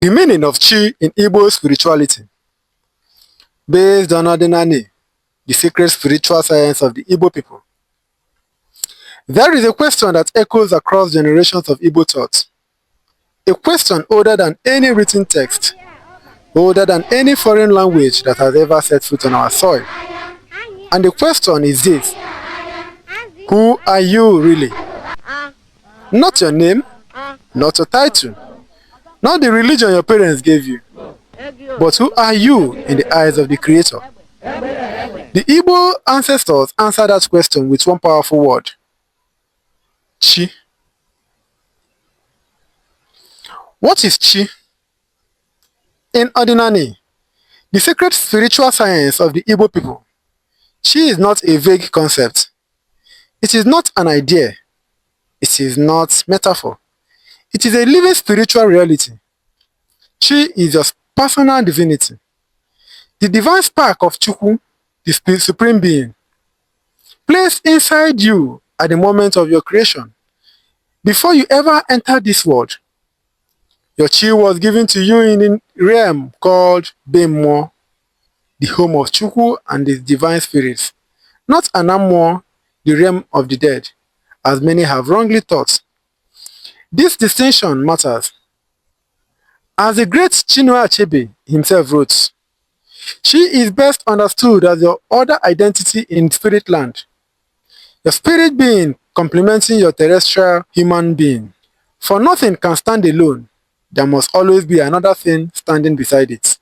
The meaning of Chi in Igbo spirituality. Based on Ordinary, the secret spiritual science of the Igbo people. There is a question that echoes across generations of Igbo thought. A question older than any written text, older than any foreign language that has ever set foot on our soil. And the question is this: who are you really? Not your name, not your title, not the religion your parents gave you, but who are you in the eyes of the Creator? The Igbo ancestors answered that question with one powerful word: Chi. What is Chi? In Ordinary, the secret spiritual science of the Igbo people, Chi is not a vague concept. It is not an idea. It is not metaphor. It is a living spiritual reality. Chi is your personal divinity, the divine spark of Chukwu, the supreme being, placed inside you at the moment of your creation. Before you ever entered this world, your Chi was given to you in a realm called Bemo, the home of Chukwu and his divine spirits, not Anammo, the realm of the dead, as many have wrongly thought. This distinction matters. As the great Chinua Achebe himself wrote, Chi is best understood as your other identity in spirit land, your spirit being complementing your terrestrial human being. For nothing can stand alone, there must always be another thing standing beside it.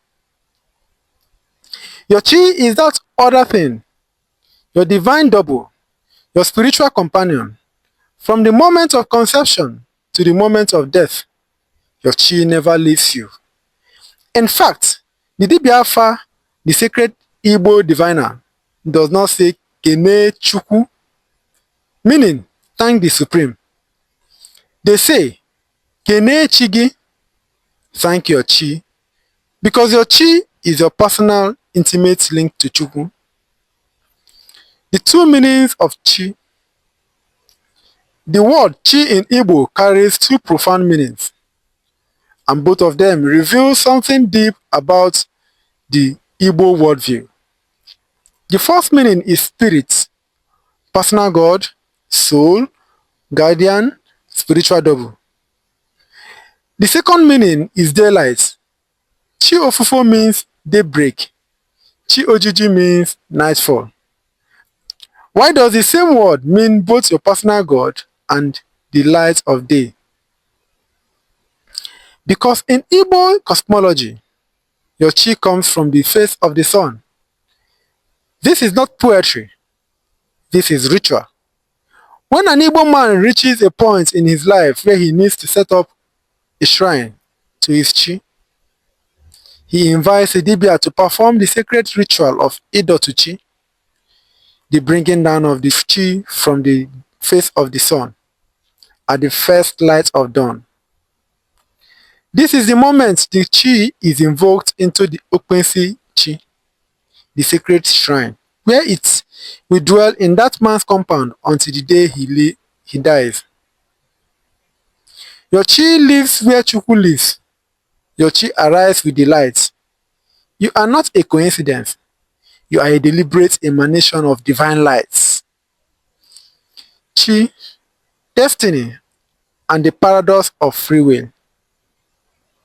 Your Chi is that other thing, your divine double, your spiritual companion. From the moment of conception to the moment of death, your Chi never leaves you. In fact, the Dibia Afa, the sacred Igbo diviner, does not say Kene Chukwu, meaning thank the Supreme. They say Kene Chigi, thank your Chi, because your Chi is your personal, intimate link to Chukwu. The two meanings of Chi. The word Chi in Igbo carries two profound meanings, and both of them reveal something deep about the Igbo worldview. The first meaning is spirit, personal God, soul, guardian, spiritual double. The second meaning is daylight. Chi Ofufo means daybreak. Chi Ojiji means nightfall. Why does the same word mean both your personal God and the light of day? Because in Igbo cosmology, your Chi comes from the face of the sun. This is not poetry. This is ritual. When an Igbo man reaches a point in his life where he needs to set up a shrine to his Chi, he invites a Dibia to perform the sacred ritual of Idotuchi, the bringing down of the Chi from the face of the sun at the first light of dawn. This is the moment the Chi is invoked into the Okwensi Chi, the sacred shrine, where it will dwell in that man's compound until the day he dies. Your Chi lives where Chukwu lives. Your Chi arrives with the light. You are not a coincidence. You are a deliberate emanation of divine lights. Chi, destiny, and the paradox of free will.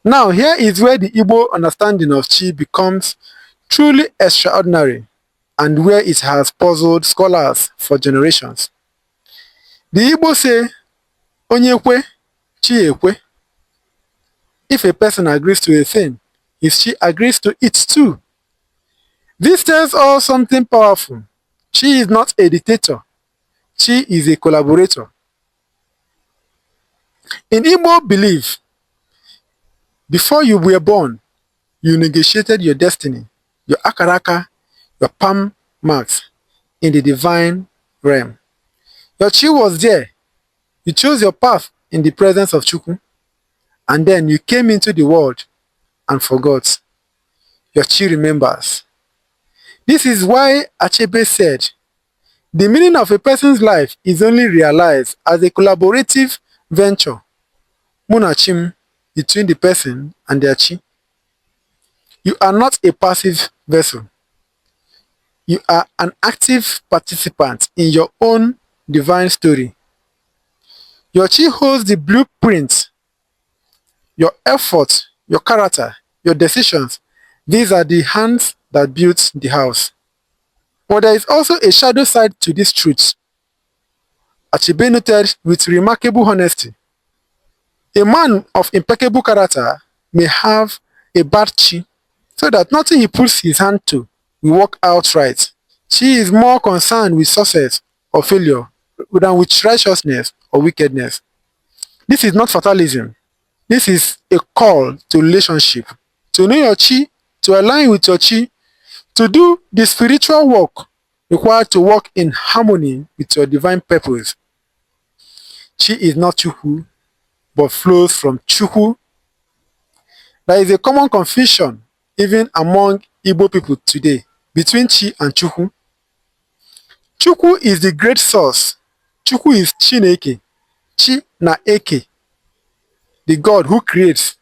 Now, here is where the Igbo understanding of Chi becomes truly extraordinary and where it has puzzled scholars for generations. The Igbo say, Onye kwe, Chi ekwe. If a person agrees to a thing, his Chi agrees to it too. This tells us something powerful. Chi is not a dictator. Chi is a collaborator. In Igbo belief, before you were born, you negotiated your destiny, your akaraka, your palm marks in the divine realm. Your Chi was there. You chose your path in the presence of Chukwu, and then you came into the world and forgot. Your Chi remembers. This is why Achebe said, the meaning of a person's life is only realized as a collaborative venture. Munachim, between the person and their chi. You are not a passive vessel. You are an active participant in your own divine story. Your chi holds the blueprint, your effort, your character, your decisions. These are the hands that built the house. But there is also a shadow side to this truth, Achebe noted with remarkable honesty. A man of impeccable character may have a bad chi, so that nothing he puts his hand to will work out right. Chi is more concerned with success or failure than with righteousness or wickedness. This is not fatalism. This is a call to relationship. To know your chi, to align with your chi, to do the spiritual work required to work in harmony with your divine purpose. Chi is not Chukwu, but flows from Chukwu. There is a common confusion, even among Igbo people today, between Chi and Chukwu. Chukwu is the great source. Chukwu is Chineke. Chi na Eke, the God who creates.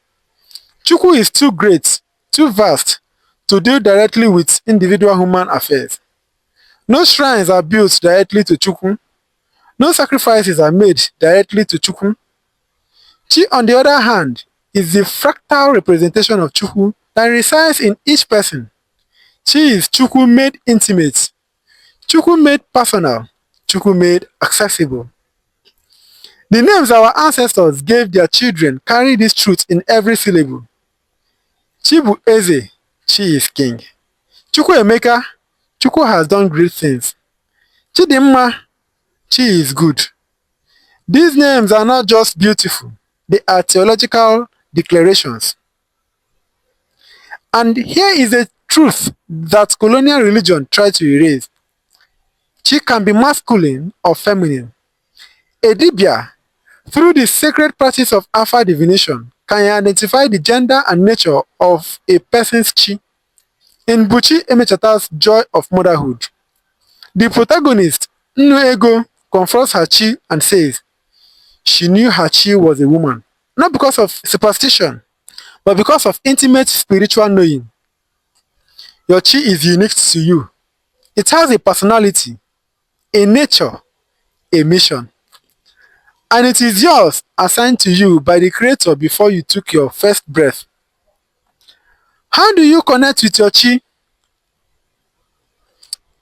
Chukwu is too great, too vast to deal directly with individual human affairs. No shrines are built directly to Chukwu. No sacrifices are made directly to Chukwu. Chi, on the other hand, is the fractal representation of Chukwu that resides in each person. Chi is Chukwu made intimate, Chukwu made personal, Chukwu made accessible. The names our ancestors gave their children carry this truth in every syllable. Chibu Eze, Chi is king. Chukwu Emeka, Chukwu has done great things. Chidimma, Chi is good. These names are not just beautiful, they are theological declarations. And here is a truth that colonial religion tried to erase. Chi can be masculine or feminine. A dibia, through the sacred practice of alpha divination, can identify the gender and nature of a person's chi. In Buchi Emechata's Joy of Motherhood, the protagonist, Nnu Ego, confronts her chi and says she knew her chi was a woman, not because of superstition, but because of intimate spiritual knowing. Your chi is unique to you. It has a personality, a nature, a mission. And it is yours assigned to you by the Creator before you took your first breath. How do you connect with your chi?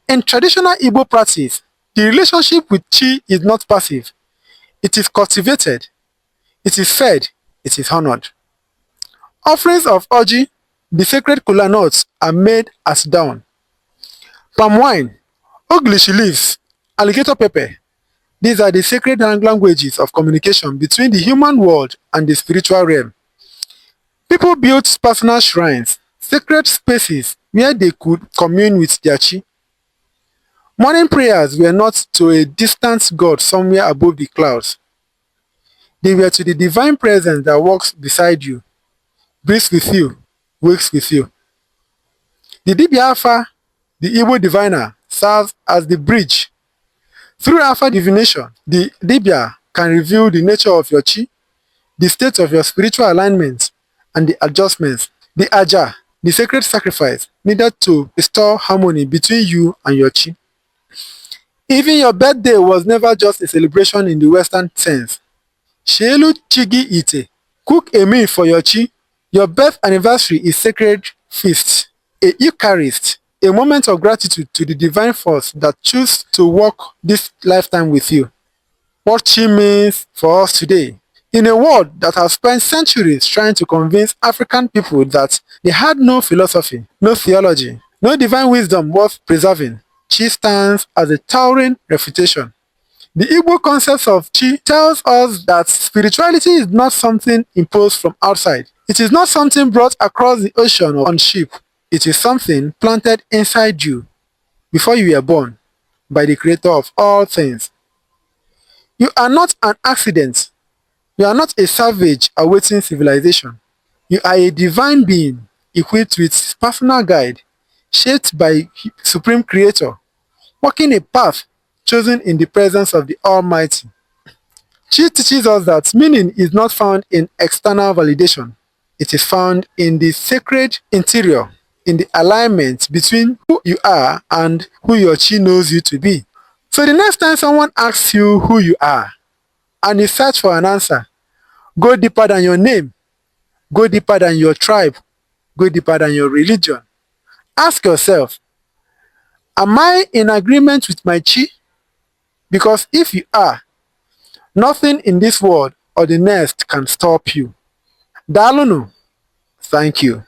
In traditional Igbo practice, the relationship with chi is not passive. It is cultivated, it is fed, it is honored. Offerings of Oji, the sacred kola nuts, are made as dawn. Palm wine, Oglishi leaves, alligator pepper, these are the sacred languages of communication between the human world and the spiritual realm. People built personal shrines, sacred spaces where they could commune with their chi. Morning prayers were not to a distant God somewhere above the clouds. They were to the divine presence that walks beside you, breathes with you, wakes with you. The Dibia Alpha, the Igbo diviner, serves as the bridge. Through Alpha divination, the Dibia can reveal the nature of your chi, the state of your spiritual alignment, and the adjustments. The Aja, the sacred sacrifice, needed to restore harmony between you and your chi. Even your birthday was never just a celebration in the Western sense. Shelu Chigi Ite, cook a meal for your chi. Your birth anniversary is sacred feast, a Eucharist, a moment of gratitude to the divine force that chooses to walk this lifetime with you. What chi means for us today. In a world that has spent centuries trying to convince African people that they had no philosophy, no theology, no divine wisdom worth preserving, chi stands as a towering refutation. The Igbo concept of chi tells us that spirituality is not something imposed from outside. It is not something brought across the ocean or on ship. It is something planted inside you before you were born by the Creator of all things. You are not an accident. You are not a savage awaiting civilization. You are a divine being equipped with personal guide, shaped by Supreme Creator, walking a path chosen in the presence of the Almighty. Chi teaches us that meaning is not found in external validation. It is found in the sacred interior, in the alignment between who you are and who your chi knows you to be. So the next time someone asks you who you are and you search for an answer, go deeper than your name, go deeper than your tribe, go deeper than your religion. Ask yourself, am I in agreement with my chi? Because if you are, nothing in this world or the next can stop you. Dalunu, thank you.